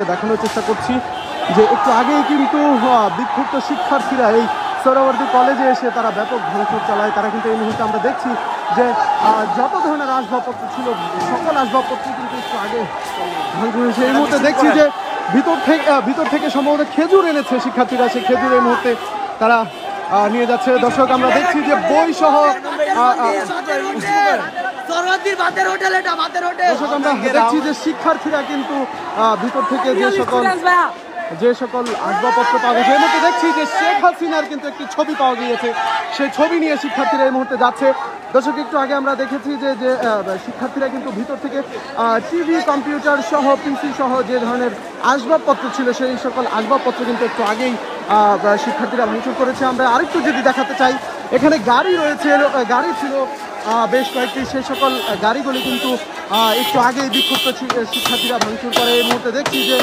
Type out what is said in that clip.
দেখানোর চেষ্টা করছি যে একটু আগেই কিন্তু বিক্ষুব্ধ শিক্ষার্থীরা এই সোহরাওয়ার্দী কলেজে এসে তারা ব্যাপক ভাঙচুর চালায়। তারা কিন্তু এই মুহূর্তে আমরা দেখছি যে যত ধরনের আসবাবপত্র ছিল সকল আসবাবপত্র কিন্তু একটু আগে ভাঙচুর হয়েছে। এই মুহূর্তে দেখছি যে ভিতর থেকে সম্ভবত খেজুর এনেছে শিক্ষার্থীরা, সেই খেজুর এই মুহূর্তে তারা নিয়ে যাচ্ছে। দর্শক আমরা দেখছি যে বই সহ দর্শক আমরা দেখছি যে শিক্ষার্থীরা কিন্তু ভিতর থেকে যে সকল আসবাবপত্র পাওয়া গেছে। এই মুহূর্তে দেখছি যে শেখ হাসিনার কিন্তু একটি ছবি পাওয়া গিয়েছে, সেই ছবি নিয়ে শিক্ষার্থীরা এই মুহূর্তে যাচ্ছে। দর্শক একটু আগে আমরা দেখেছি যে শিক্ষার্থীরা কিন্তু ভিতর থেকে টিভি, কম্পিউটার সহ পিসি সহ যে ধরনের আসবাবপত্র ছিল সেই সকল আসবাবপত্র কিন্তু একটু আগেই শিক্ষার্থীরা ভাঙচুর করেছে। আমরা আরেকটু যদি দেখাতে চাই, এখানে গাড়ি রয়েছে, গাড়ি ছিল বেশ কয়েকটি, সেই সকল গাড়িগুলি কিন্তু একটু আগেই বিক্ষুব্ধ শিক্ষার্থীরা ভাঙচুর করে। এই মুহূর্তে দেখছি যে